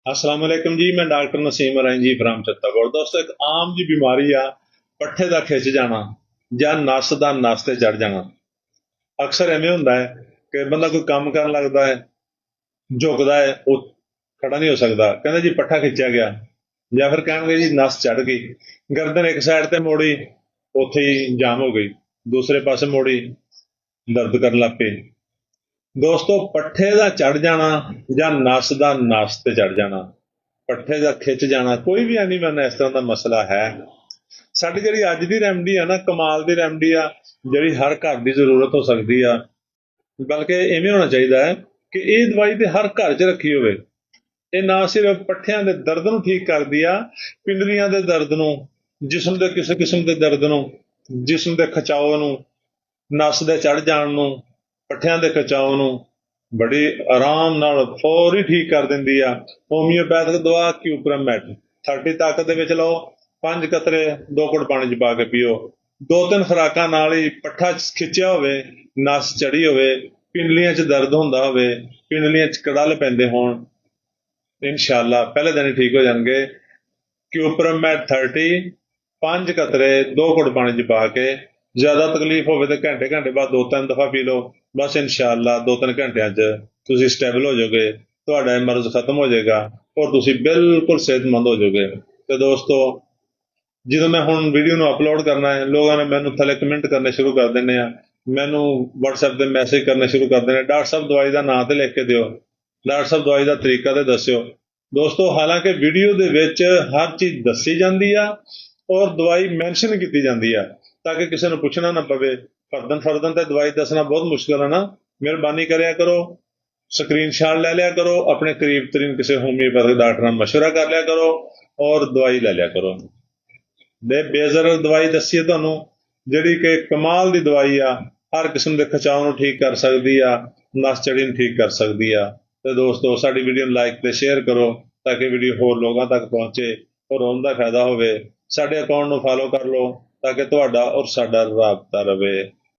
अस्सलाम वालेकुम जी। मैं डॉक्टर नसीम राय जी फ्राम चित्तौड़। दोस्तों, एक आम जी बीमारी आ पट्ठे का खिंच जाना ਜਾਂ ਨਸ ਦਾ ਨਸ ਤੇ ਚੜ ਜਾਣਾ। ਅਕਸਰ ਐਵੇਂ ਹੁੰਦਾ ਹੈ ਕਿ ਬੰਦਾ ਕੋਈ ਕੰਮ ਕਰਨ ਲੱਗਦਾ ਹੈ, ਝੁਕਦਾ ਹੈ, ਉਹ ਖੜਾ ਨਹੀਂ ਹੋ ਸਕਦਾ, ਕਹਿੰਦਾ ਜੀ ਪੱਠਾ ਖਿੱਚਿਆ ਗਿਆ, ਜਾਂ ਫਿਰ ਕਹਿਣਗੇ ਜੀ ਨਸ ਚੜ ਗਈ, ਗਰਦਨ ਇੱਕ ਸਾਈਡ ਤੇ ਮੋੜੀ, ਉੱਥੇ ਹੀ ਜਾਮ ਹੋ ਗਈ, ਦੂਸਰੇ ਪਾਸੇ ਮੋੜੀ, ਦਰਦ ਕਰਨ ਲੱਗ ਪਈ। ਦੋਸਤੋ, ਪੱਠੇ ਦਾ ਚੜ ਜਾਣਾ ਜਾਂ ਨਸ ਦਾ ਨਸ ਤੇ ਚੜ ਜਾਣਾ, ਪੱਠੇ ਦਾ ਖਿੱਚ ਜਾਣਾ ਕੋਈ ਵੀ ਐਨੀਮਲ ਇਸ ਤਰ੍ਹਾਂ ਦਾ ਮਸਲਾ ਹੈ। ਸਾਡੀ ਜਿਹੜੀ ਅੱਜ ਦੀ ਰੈਮਡੀ ਆ ਨਾ, ਕਮਾਲ ਦੀ ਰੈਮਡੀ ਆ, ਜਿਹੜੀ ਹਰ ਘਰ ਦੀ ਜ਼ਰੂਰਤ ਹੋ ਸਕਦੀ ਆ। ਬਲਕਿ ਇਵੇਂ ਹੋਣਾ ਚਾਹੀਦਾ ਹੈ ਕਿ ਇਹ ਦਵਾਈ ਤੇ ਹਰ ਘਰ 'ਚ ਰੱਖੀ ਹੋਵੇ। ਇਹ ਨਾ ਸਿਰਫ ਪੱਠਿਆਂ ਦੇ ਦਰਦ ਨੂੰ ਠੀਕ ਕਰਦੀ ਆ, ਪਿੰਡਲੀਆਂ ਦੇ ਦਰਦ ਨੂੰ, ਜਿਸਮ ਦੇ ਕਿਸੇ ਕਿਸਮ ਦੇ ਦਰਦ ਨੂੰ, ਜਿਸਮ ਦੇ ਖਿਚਾਓ ਨੂੰ, ਨਸ ਦੇ ਚੜ ਜਾਣ ਨੂੰ, ਪੱਠਿਆਂ ਦੇ ਖਿਚਾਓ ਨੂੰ ਬੜੀ ਆਰਾਮ ਨਾਲ ਫੌਰੀ ਠੀਕ ਕਰ ਦਿੰਦੀ ਆ। ਹੋਮਿਓਪੈਥਿਕ ਦਵਾ ਕਿਊਪਰਮੈਟ 30 ਤਾਕਤ ਦੇ ਵਿੱਚ ਲਓ, 5 ਕਤਰੇ 2 ਘੁੱਟ ਪਾਣੀ 'ਚ ਪਾ ਕੇ ਪੀਓ। 2-3 ਖੁਰਾਕਾਂ ਨਾਲ ਹੀ ਪੱਠਾ ਖਿੱਚਿਆ ਹੋਵੇ, ਨਸ ਚੜੀ ਹੋਵੇ, ਪਿੰਡਲੀਆਂ 'ਚ ਦਰਦ ਹੁੰਦਾ ਹੋਵੇ, ਪਿੰਡਲੀਆਂ 'ਚ ਕੜਲ ਪੈਂਦੇ ਹੋਣ, ਇਨਸ਼ਾਅੱਲਾ ਪਹਿਲੇ ਦਿਨ ਹੀ ਠੀਕ ਹੋ ਜਾਣਗੇ। ਕਿਊਪਰਮੈਟ 30 5 ਕਤਰੇ 2 ਘੁੱਟ ਪਾਣੀ 'ਚ ਪਾ ਕੇ, ਜ਼ਿਆਦਾ ਤਕਲੀਫ ਹੋਵੇ ਤਾਂ ਘੰਟੇ ਘੰਟੇ ਬਾਅਦ 2-3 ਦਫਾ ਪੀ ਲਓ। ਬਸ ਇਨਸ਼ਾਅੱਲਾ 2-3 ਘੰਟਿਆਂ 'ਚ ਤੁਸੀਂ ਸਟੇਬਲ ਹੋ ਜਾਓਗੇ, ਤੁਹਾਡਾ ਇਹ ਮਰਜ਼ ਖਤਮ ਹੋ ਜਾਏਗਾ ਔਰ ਤੁਸੀਂ ਬਿਲਕੁਲ ਸਿਹਤਮੰਦ ਹੋ ਜਾਓਗੇ। ਤੇ ਦੋਸਤੋ, ਜਦੋਂ ਮੈਂ ਹੁਣ ਵੀਡੀਓ ਨੂੰ ਅਪਲੋਡ ਕਰਨਾ ਹੈ, ਲੋਕਾਂ ਨੇ ਮੈਨੂੰ ਥੱਲੇ ਕਮੈਂਟ ਕਰਨੇ ਸ਼ੁਰੂ ਕਰ ਦਿੰਦੇ ਆ, ਮੈਨੂੰ WhatsApp ਤੇ ਮੈਸੇਜ ਕਰਨੇ ਸ਼ੁਰੂ ਕਰ ਦਿੰਦੇ, ਡਾਕਟਰ ਸਾਹਿਬ ਦਵਾਈ ਦਾ ਨਾਂ ਤੇ ਲਿਖ ਕੇ ਦਿਓ, ਡਾਕਟਰ ਸਾਹਿਬ ਦਵਾਈ ਦਾ ਤਰੀਕਾ ਤੇ ਦੱਸਿਓ। ਦੋਸਤੋ, ਹਾਲਾਂਕਿ ਵੀਡੀਓ ਦੇ ਵਿੱਚ ਹਰ ਚੀਜ਼ ਦੱਸੀ ਜਾਂਦੀ ਆ ਔਰ ਦਵਾਈ ਮੈਂਸ਼ਨ ਕੀਤੀ ਜਾਂਦੀ ਆ, ਤਾਂ ਕਿ ਕਿਸੇ ਨੂੰ ਪੁੱਛਣਾ ਨਾ ਪਵੇ। ਫਰਦਨ ਤੇ ਦਵਾਈ ਦੱਸਣਾ ਬਹੁਤ ਮੁਸ਼ਕਿਲ ਹੈ ਨਾ। ਮਿਹਰਬਾਨੀ ਕਰਿਆ ਕਰੋ, ਸਕਰੀਨਸ਼ਾਟ ਲੈ ਲਿਆ ਕਰੋ, ਆਪਣੇ ਕਰੀਬ ਤਰੀਨ ਕਿਸੇ ਹੋਮਿਓਪੈਥਿਕ ਡਾਕਟਰ ਨਾਲ ਮਸ਼ਵਰਾ ਕਰ ਲਿਆ ਕਰੋ ਔਰ ਦਵਾਈ ਲੈ ਲਿਆ ਕਰੋ। ਬੇਜ਼ਰਰ ਦਵਾਈ ਦੱਸੀ ਹੈ ਤੁਹਾਨੂੰ, ਜਿਹੜੀ ਕਿ ਕਮਾਲ ਦੀ ਦਵਾਈ ਆ, ਹਰ ਕਿਸਮ ਦੇ ਖਿਚਾਓ ਨੂੰ ਠੀਕ ਕਰ ਸਕਦੀ ਆ, ਨਸ ਚੜੀ ਨੂੰ ਠੀਕ ਕਰ ਸਕਦੀ ਆ। ਤੇ ਦੋਸਤੋ, ਸਾਡੀ ਵੀਡੀਓ ਨੂੰ ਲਾਈਕ ਤੇ ਸ਼ੇਅਰ ਕਰੋ ਤਾਂ ਕਿ ਵੀਡੀਓ ਹੋਰ ਲੋਕਾਂ ਤੱਕ ਪਹੁੰਚੇ ਔਰ ਉਹਨਾਂ ਦਾ ਫਾਇਦਾ ਹੋਵੇ। ਸਾਡੇ ਅਕਾਊਂਟ ਨੂੰ ਫਾਲੋ ਕਰ ਲਓ ਤਾਂ ਕਿ ਤੁਹਾਡਾ ਔਰ ਸਾਡਾ ਰਾਬਤਾ ਰਵੇ।